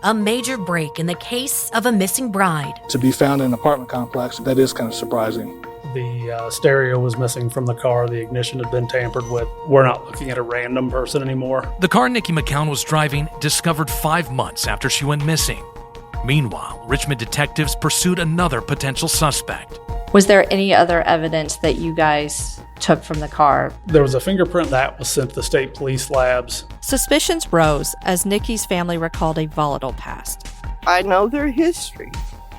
a major break in the case of a missing bride. To be found in an apartment complex, that is kind of surprising. The stereo was missing from the car. The ignition had been tampered with. We're not looking at a random person anymore. The car Niqui McCown was driving discovered 5 months after she went missing. Meanwhile, Richmond detectives pursued another potential suspect. Was there any other evidence that you guys took from the car? There was a fingerprint that was sent to the state police labs. Suspicions rose as Niqi's family recalled a volatile past. I know their history.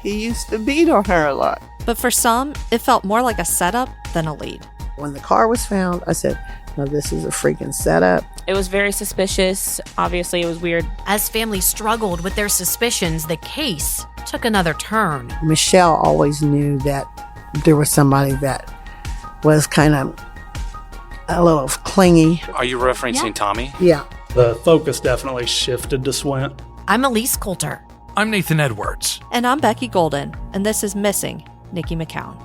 He used to beat on her a lot. But for some, it felt more like a setup than a lead. When the car was found, I said, no, this is a freaking setup. It was very suspicious. Obviously, it was weird. As families struggled with their suspicions, the case took another turn. Michelle always knew that there was somebody that was kind of a little clingy. Are you referencing Tommy? Yeah. The focus definitely shifted to Swint. I'm Elyse Coulter. I'm Nathan Edwards. And I'm Becky Gulden, and this is Missing Niqui McCown.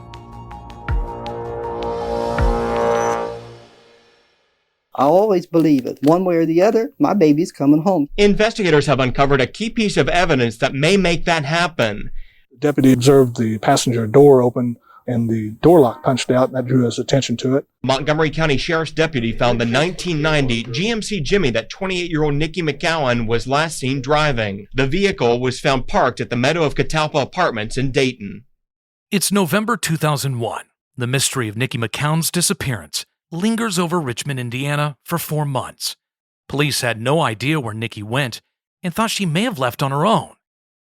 I'll always believe it. One way or the other, my baby's coming home. Investigators have uncovered a key piece of evidence that may make that happen. The deputy observed the passenger door open and the door lock punched out, and that drew his attention to it. Montgomery County Sheriff's deputy found the 1990 GMC Jimmy that 28-year-old Niqui McCown was last seen driving. The vehicle was found parked at the Meadow of Catalpa Apartments in Dayton. It's November 2001. The mystery of Niqui McCown's disappearance lingers over Richmond, Indiana for 4 months. Police had no idea where Niqui went and thought she may have left on her own.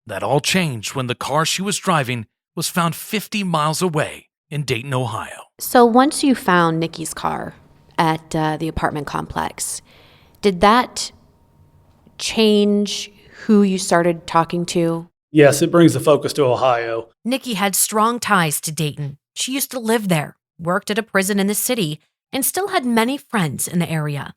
That all changed when the car she was driving was found 50 miles away in Dayton, Ohio. So once you found Niqi's car at the apartment complex, did that change who you started talking to? Yes, it brings the focus to Ohio. Niqui had strong ties to Dayton. She used to live there, worked at a prison in the city, and still had many friends in the area.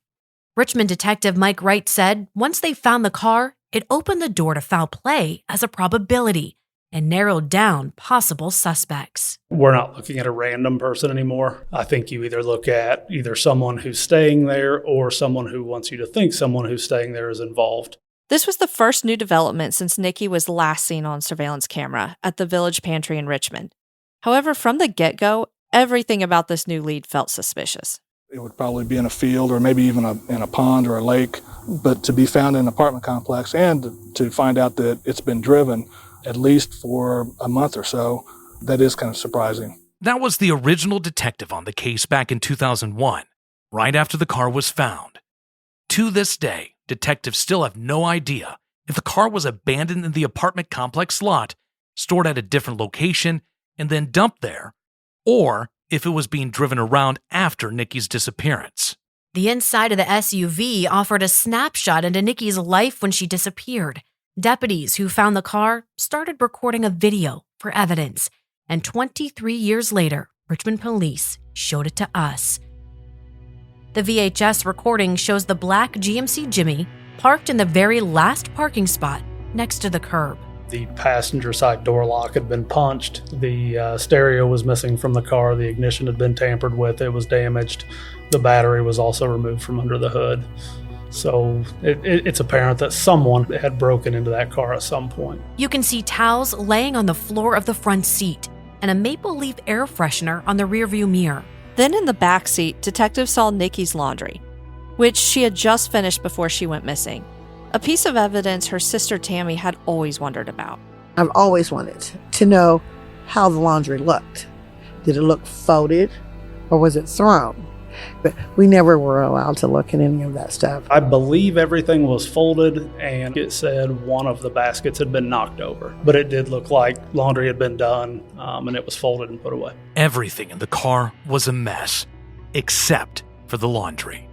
Richmond detective Mike Wright said once they found the car, it opened the door to foul play as a probability and narrowed down possible suspects. We're not looking at a random person anymore. I think you either look at either someone who's staying there or someone who wants you to think someone who's staying there is involved. This was the first new development since Niqui was last seen on surveillance camera at the Village Pantry in Richmond. However, from the get-go, everything about this new lead felt suspicious. It would probably be in a field or maybe even in a pond or a lake, but to be found in an apartment complex and to find out that it's been driven at least for a month or so, that is kind of surprising. That was the original detective on the case back in 2001, right after the car was found. To this day, detectives still have no idea if the car was abandoned in the apartment complex lot, stored at a different location, and then dumped there, or if it was being driven around after Niqi's disappearance. The inside of the SUV offered a snapshot into Niqi's life when she disappeared. Deputies who found the car started recording a video for evidence, and 23 years later, Richmond police showed it to us. The VHS recording shows the black GMC Jimmy parked in the very last parking spot next to the curb. The passenger side door lock had been punched. The stereo was missing from the car. The ignition had been tampered with. It was damaged. The battery was also removed from under the hood. So it's apparent that someone had broken into that car at some point. You can see towels laying on the floor of the front seat and a maple leaf air freshener on the rearview mirror. Then in the back seat, detectives saw Niqi's laundry, which she had just finished before she went missing. A piece of evidence her sister Tammy had always wondered about. I've always wanted to know how the laundry looked. Did it look folded or was it thrown? But we never were allowed to look at any of that stuff. I believe everything was folded, and it said one of the baskets had been knocked over. But it did look like laundry had been done, and it was folded and put away. Everything in the car was a mess, except for the laundry.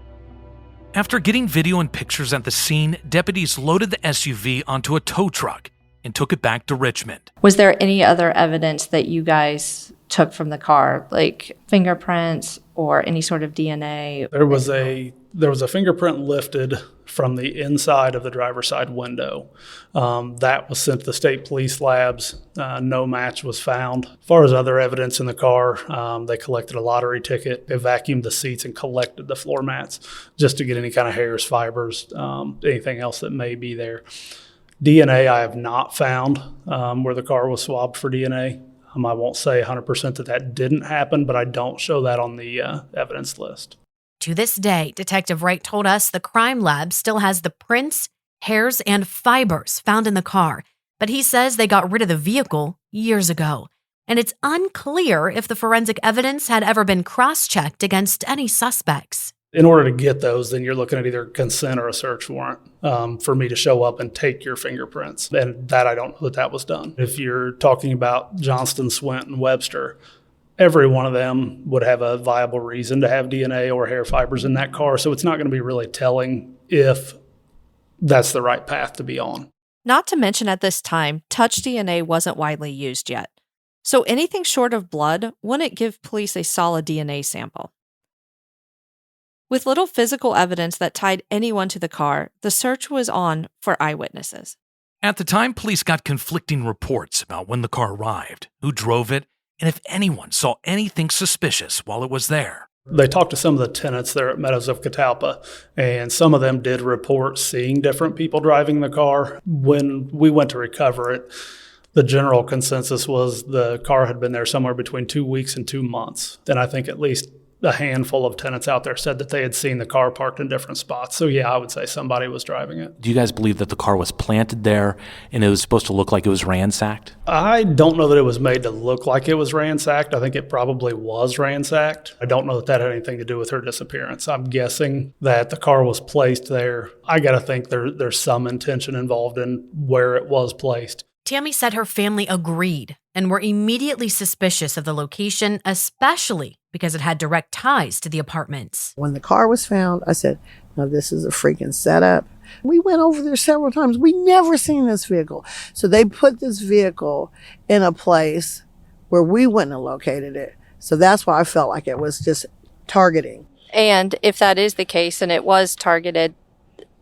After getting video and pictures at the scene, deputies loaded the SUV onto a tow truck and took it back to Richmond. Was there any other evidence that you guys took from the car, like fingerprints or any sort of DNA? There was a fingerprint lifted from the inside of the driver's side window. That was sent to the state police labs. No match was found. As far as other evidence in the car, they collected a lottery ticket. They vacuumed the seats and collected the floor mats just to get any kind of hairs, fibers, anything else that may be there. DNA I have not found where the car was swabbed for DNA. I won't say 100% that didn't happen, but I don't show that on the evidence list. To this day, Detective Wright told us the crime lab still has the prints, hairs, and fibers found in the car, but he says they got rid of the vehicle years ago. And it's unclear if the forensic evidence had ever been cross-checked against any suspects. In order to get those, then you're looking at either consent or a search warrant for me to show up and take your fingerprints. And that I don't know that was done. If you're talking about Johnston, Swint, and Webster, every one of them would have a viable reason to have DNA or hair fibers in that car. So it's not going to be really telling if that's the right path to be on. Not to mention at this time, touch DNA wasn't widely used yet. So anything short of blood wouldn't give police a solid DNA sample. With little physical evidence that tied anyone to the car, the search was on for eyewitnesses. At the time, police got conflicting reports about when the car arrived, who drove it, and if anyone saw anything suspicious while it was there. They talked to some of the tenants there at Meadows of Catalpa, and some of them did report seeing different people driving the car. When we went to recover it, the general consensus was the car had been there somewhere between 2 weeks and 2 months. And I think at least a handful of tenants out there said that they had seen the car parked in different spots. So yeah, I would say somebody was driving it. Do you guys believe that the car was planted there and it was supposed to look like it was ransacked? I don't know that it was made to look like it was ransacked. I think it probably was ransacked. I don't know that had anything to do with her disappearance. I'm guessing that the car was placed there. I got to think there's some intention involved in where it was placed. Tammy said her family agreed and were immediately suspicious of the location, especially because it had direct ties to the apartments. When the car was found, I said, now this is a freaking setup. We went over there several times. We never seen this vehicle. So they put this vehicle in a place where we wouldn't have located it. So that's why I felt like it was just targeting. And if that is the case and it was targeted,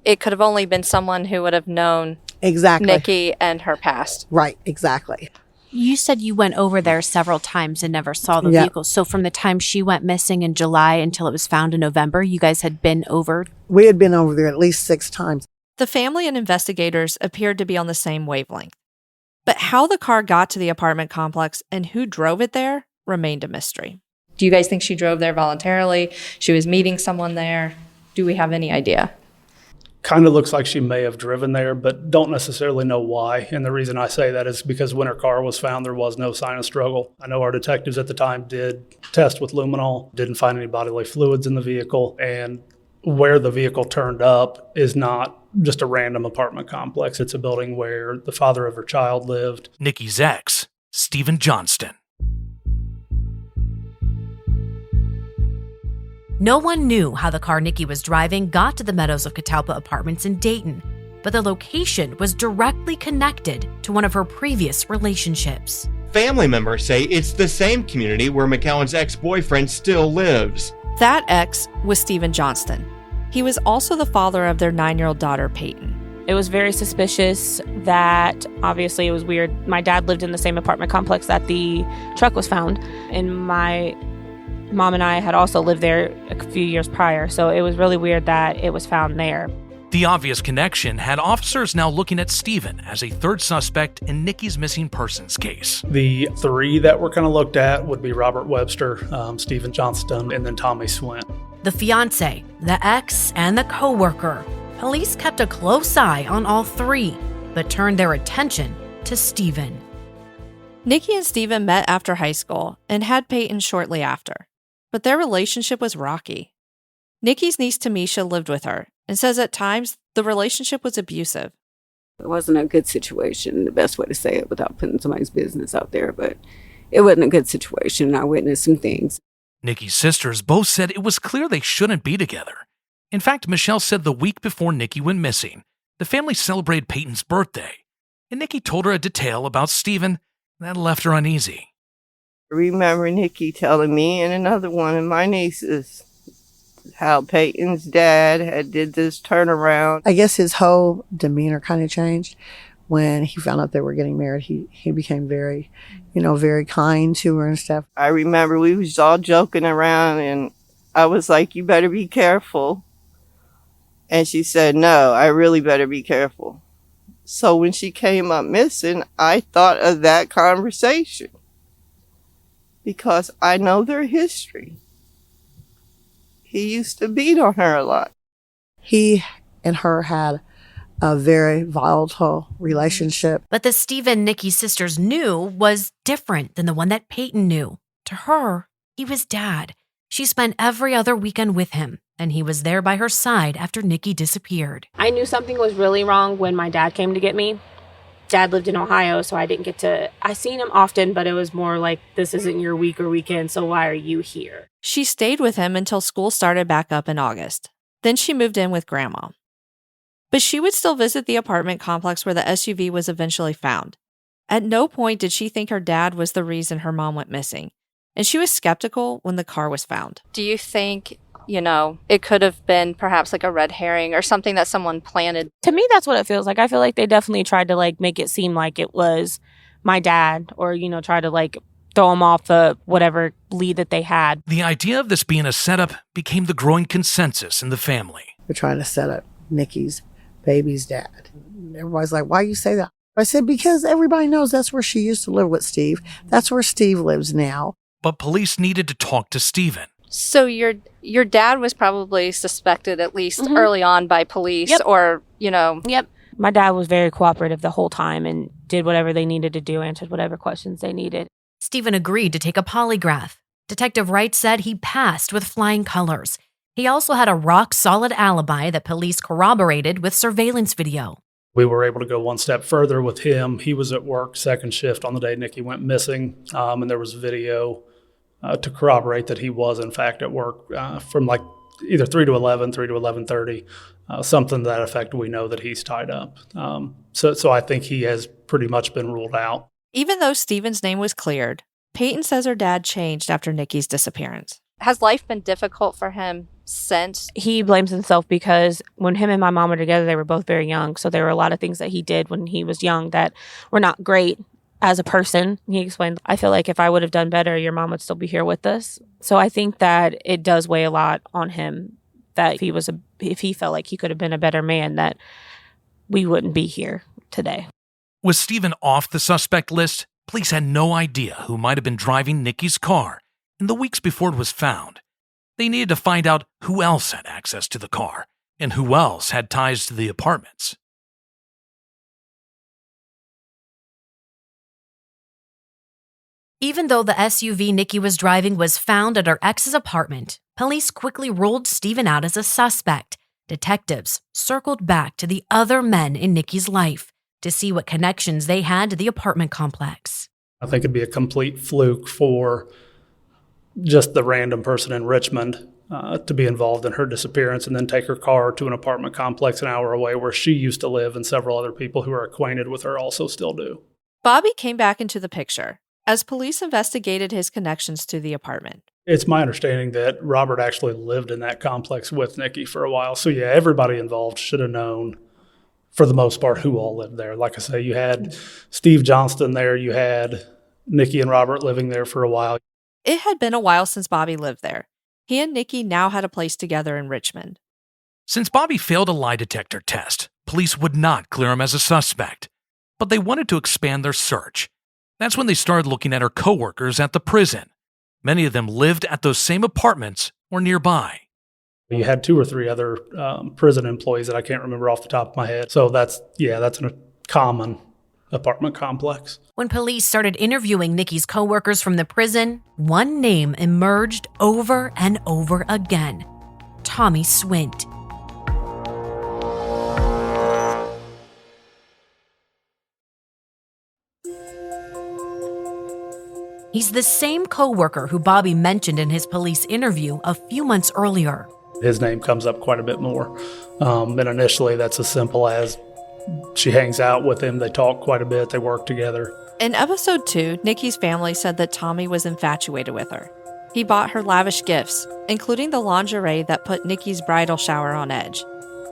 it could have only been someone who would have known exactly Niqui and her past. Right, exactly. You said you went over there several times and never saw the vehicle. So from the time she went missing in July until it was found in November, you guys had been over? We had been over there at least 6 times. The family and investigators appeared to be on the same wavelength. But how the car got to the apartment complex and who drove it there remained a mystery. Do you guys think she drove there voluntarily? She was meeting someone there? Do we have any idea? Kind of looks like she may have driven there, but don't necessarily know why. And the reason I say that is because when her car was found, there was no sign of struggle. I know our detectives at the time did test with luminol, didn't find any bodily fluids in the vehicle, and where the vehicle turned up is not just a random apartment complex. It's a building where the father of her child lived. Niqui's ex, Stephen Johnston. No one knew how the car Niqui was driving got to the Meadows of Catalpa apartments in Dayton, but the location was directly connected to one of her previous relationships. Family members say it's the same community where McCowan's ex-boyfriend still lives. That ex was Stephen Johnston. He was also the father of their 9-year-old daughter, Peyton. It was very suspicious that obviously it was weird. My dad lived in the same apartment complex that the truck was found, and my mom and I had also lived there a few years prior, so it was really weird that it was found there. The obvious connection had officers now looking at Stephen as a third suspect in Niqui's missing persons case. The 3 that were kind of looked at would be Robert Webster, Stephen Johnston, and then Tommy Swint. The fiance, the ex, and the co-worker. Police kept a close eye on all 3, but turned their attention to Stephen. Niqui and Stephen met after high school and had Peyton shortly after. But their relationship was rocky. Niqui's niece Tamisha lived with her and says at times the relationship was abusive. It wasn't a good situation, the best way to say it without putting somebody's business out there, but it wasn't a good situation. I witnessed some things. Niqui's sisters both said it was clear they shouldn't be together. In fact, Michelle said the week before Niqui went missing, the family celebrated Peyton's birthday, and Niqui told her a detail about Stephen that left her uneasy. I remember Niqui telling me and another one of my nieces how Peyton's dad had did this turnaround. I guess his whole demeanor kind of changed when he found out they were getting married. He became very, very kind to her and stuff. I remember we was all joking around and I was like, you better be careful. And she said, no, I really better be careful. So when she came up missing, I thought of that conversation because I know their history. He used to beat on her a lot. He and her had a very volatile relationship. But the Stephen Niqui sisters knew was different than the one that Peyton knew. To her, he was Dad. She spent every other weekend with him, and he was there by her side after Niqui disappeared. I knew something was really wrong when my dad came to get me. Dad lived in Ohio, so I didn't get to... I seen him often, but it was more like, this isn't your week or weekend, so why are you here? She stayed with him until school started back up in August. Then she moved in with Grandma. But she would still visit the apartment complex where the SUV was eventually found. At no point did she think her dad was the reason her mom went missing, and she was skeptical when the car was found. Do you think, it could have been perhaps like a red herring or something that someone planted? To me, that's what it feels like. I feel like they definitely tried to make it seem like it was my dad, or, try to throw him off the whatever lead that they had. The idea of this being a setup became the growing consensus in the family. They're trying to set up Niqi's baby's dad. Everybody's like, why you say that? I said, because everybody knows that's where she used to live with Steve. That's where Steve lives now. But police needed to talk to Stephen. So your dad was probably suspected at least early on by police. Yep. Or, Yep. My dad was very cooperative the whole time and did whatever they needed to do, answered whatever questions they needed. Stephen agreed to take a polygraph. Detective Wright said he passed with flying colors. He also had a rock-solid alibi that police corroborated with surveillance video. We were able to go one step further with him. He was at work second shift on the day Niqui went missing, and there was video to corroborate that he was, in fact, at work from either 3 to 11, 3 to 11:30, something to that effect. We know that he's tied up. So I think he has pretty much been ruled out. Even though Stephen's name was cleared, Peyton says her dad changed after Niqi's disappearance. has life been difficult for him since? He blames himself because when him and my mom were together, they were both very young. So there were a lot of things that he did when he was young that were not great as a person. He explained, I feel like if I would have done better, your mom would still be here with us. So I think that it does weigh a lot on him that if he felt like he could have been a better man, that we wouldn't be here today. With Stephen off the suspect list, police had no idea who might have been driving Niqi's car in the weeks before it was found. They needed to find out who else had access to the car and who else had ties to the apartments. Even though the SUV Niqui was driving was found at her ex's apartment, police quickly ruled Stephen out as a suspect. Detectives circled back to the other men in Niqi's life to see what connections they had to the apartment complex. I think it'd be a complete fluke for just the random person in Richmond to be involved in her disappearance and then take her car to an apartment complex an hour away where she used to live and several other people who are acquainted with her also still do. Bobby came back into the picture as police investigated his connections to the apartment. It's my understanding that Robert actually lived in that complex with Niqui for a while. So yeah, everybody involved should have known, for the most part, who all lived there. Like I say, you had Steve Johnston there, you had Niqui and Robert living there for a while. It had been a while since Bobby lived there. He and Niqui now had a place together in Richmond. Since Bobby failed a lie detector test, police would not clear him as a suspect, but they wanted to expand their search. That's when they started looking at her coworkers at the prison. Many of them lived at those same apartments or nearby. You had 2 or 3 other prison employees that I can't remember off the top of my head. So that's a common apartment complex. When police started interviewing Niqi's coworkers from the prison, one name emerged over and over again: Tommy Swint. He's the same coworker who Bobby mentioned in his police interview a few months earlier. His name comes up quite a bit more. And initially, that's as simple as she hangs out with him. They talk quite a bit. They work together. In episode 2, Niqi's family said that Tommy was infatuated with her. He bought her lavish gifts, including the lingerie that put Niqi's bridal shower on edge,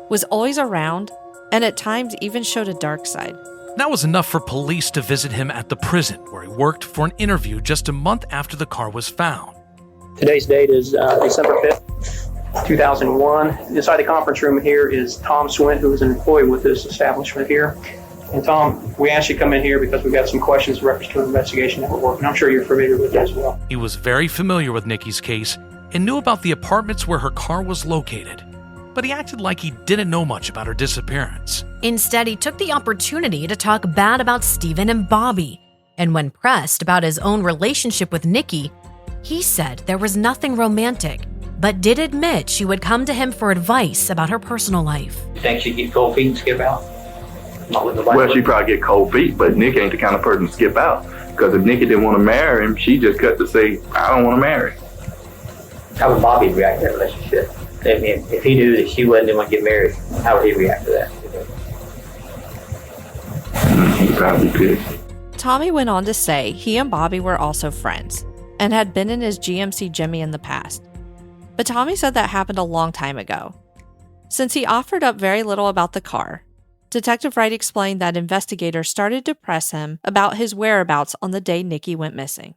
was always around, and at times even showed a dark side. That was enough for police to visit him at the prison, where he worked for an interview just a month after the car was found. Today's date is December 5th, 2001. Inside the conference room here is Tom Swint, who is an employee with this establishment here. And Tom, we asked you to come in here because we've got some questions in reference to an investigation that we're working. I'm sure you're familiar with it as well. He was very familiar with Niqui's case and knew about the apartments where her car was located, but he acted like he didn't know much about her disappearance. Instead, he took the opportunity to talk bad about Stephen and Bobby. And when pressed about his own relationship with Niqui, he said there was nothing romantic, but did admit she would come to him for advice about her personal life. You think she'd get cold feet and skip out? Well, she probably get cold feet, but Nick ain't the kind of person to skip out. Because if Niqui didn't want to marry him, she just cut to say, I don't want to marry. How would Bobby react to that relationship? I mean, if he knew that she didn't want to get married, how would he react to that? He'd probably be pissed. Tommy went on to say he and Bobby were also friends and had been in his GMC Jimmy in the past. But Tommy said that happened a long time ago. Since he offered up very little about the car, Detective Wright explained that investigators started to press him about his whereabouts on the day Niqui went missing.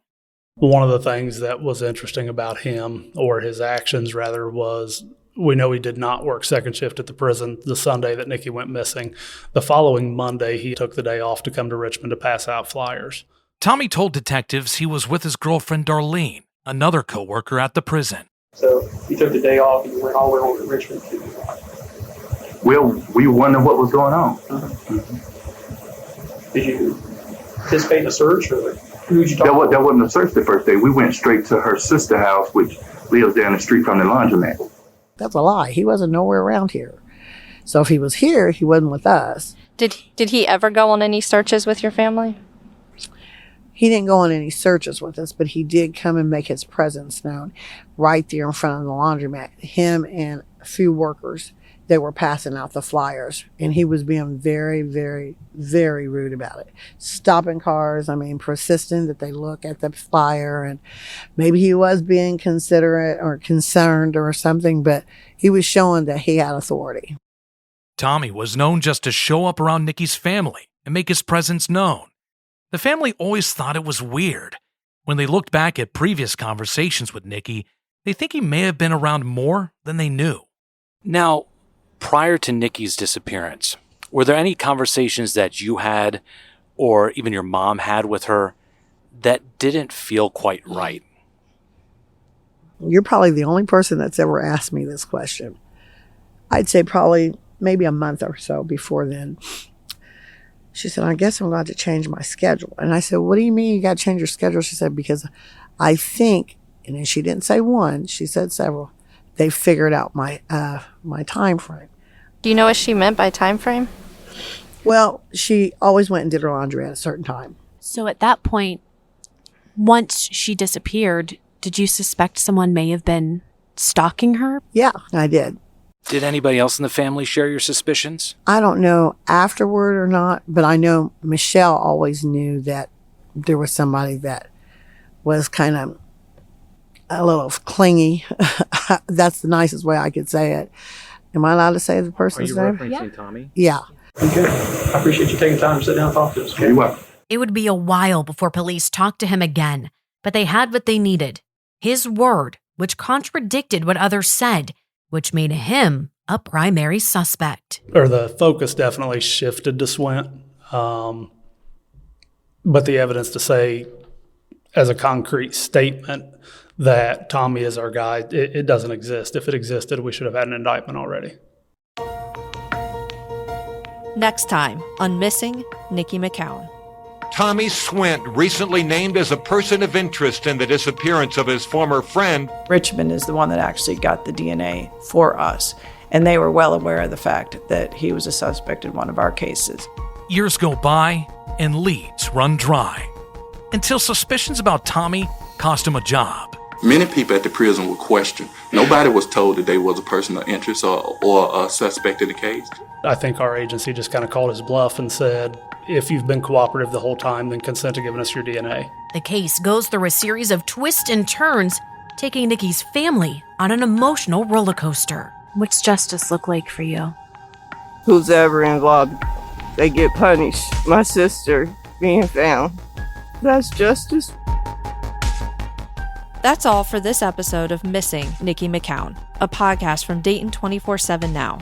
One of the things that was interesting about him, or his actions rather, was we know he did not work second shift at the prison the Sunday that Niqui went missing. The following Monday, he took the day off to come to Richmond to pass out flyers. Tommy told detectives he was with his girlfriend Darlene, another co-worker at the prison. So you took the day off and you went all the way over to Richmond. Well, we were wondering what was going on. Did you participate in a search, or who did you talk to? That wasn't a search the first day. We went straight to her sister's house, which lives down the street from the laundromat. That's a lie. He wasn't nowhere around here. So if he was here, he wasn't with us. Did he ever go on any searches with your family? He didn't go on any searches with us, but he did come and make his presence known right there in front of the laundromat. Him and a few workers that were passing out the flyers. And he was being very, very, very rude about it. Stopping cars, persistent that they look at the flyer. And maybe he was being considerate or concerned or something, but he was showing that he had authority. Tommy was known just to show up around Niqui's family and make his presence known. The family always thought it was weird. When they looked back at previous conversations with Niqui, they think he may have been around more than they knew. Now, prior to Niqui's disappearance, were there any conversations that you had or even your mom had with her that didn't feel quite right? You're probably the only person that's ever asked me this question. I'd say probably maybe a month or so before then. She said, I guess I'm going to have to change my schedule. And I said, what do you mean you got to change your schedule? She said, because I think, and then she didn't say one, she said several, they figured out my time frame. Do you know what she meant by time frame? Well, she always went and did her laundry at a certain time. So at that point, once she disappeared, did you suspect someone may have been stalking her? Yeah, I did. Did anybody else in the family share your suspicions? I don't know afterward or not, but I know Michelle always knew that there was somebody that was kind of a little clingy. That's the nicest way I could say it. Am I allowed to say the person's name? Are you referencing Tommy? Yeah. Okay. I appreciate you taking time to sit down and talk to us. Okay? You're welcome. It would be a while before police talked to him again, but they had what they needed. His word, which contradicted what others said, which made him a primary suspect. Or the focus definitely shifted to Swint. But the evidence to say, as a concrete statement, that Tommy is our guy, it doesn't exist. If it existed, we should have had an indictment already. Next time on Missing Niqui McCowan. Tommy Swint, recently named as a person of interest in the disappearance of his former friend. Richmond is the one that actually got the DNA for us, and they were well aware of the fact that he was a suspect in one of our cases. Years go by and leads run dry until suspicions about Tommy cost him a job. Many people at the prison were questioned. Nobody was told that they was a person of interest or a suspect in the case. I think our agency just kind of called his bluff and said, if you've been cooperative the whole time, then consent to giving us your DNA. The case goes through a series of twists and turns, taking Niqui's family on an emotional roller coaster. What's justice look like for you? Who's ever involved, they get punished. My sister being found. That's justice. That's all for this episode of Missing Niqui McCowan, a podcast from Dayton 24/7 Now.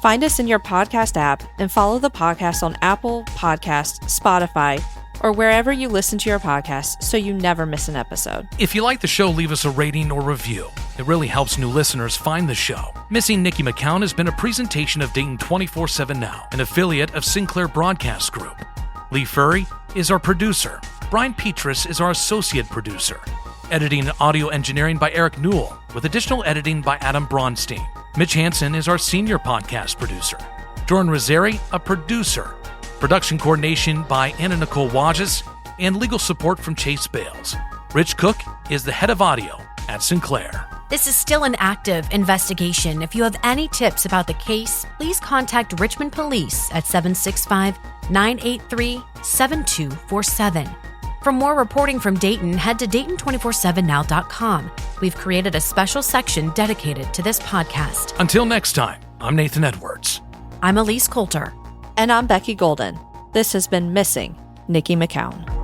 Find us in your podcast app and follow the podcast on Apple Podcasts, Spotify, or wherever you listen to your podcasts so you never miss an episode. If you like the show, leave us a rating or review. It really helps new listeners find the show. Missing Niqui McCown has been a presentation of Dayton 24/7 Now, an affiliate of Sinclair Broadcast Group. Lee Furry is our producer. Brian Petrus is our associate producer. Editing and audio engineering by Eric Newell, with additional editing by Adam Braunstein. Mitch Hansen is our senior podcast producer. Jordan Rosari, a producer. Production coordination by Anna Nicole Wages, and legal support from Chase Bales. Rich Cook is the head of audio at Sinclair. This is still an active investigation. If you have any tips about the case, please contact Richmond Police at 765-983-7247. For more reporting from Dayton, head to Dayton247now.com. We've created a special section dedicated to this podcast. Until next time, I'm Nathan Edwards. I'm Elyse Coulter. And I'm Becky Gulden. This has been Missing Niqui McCown.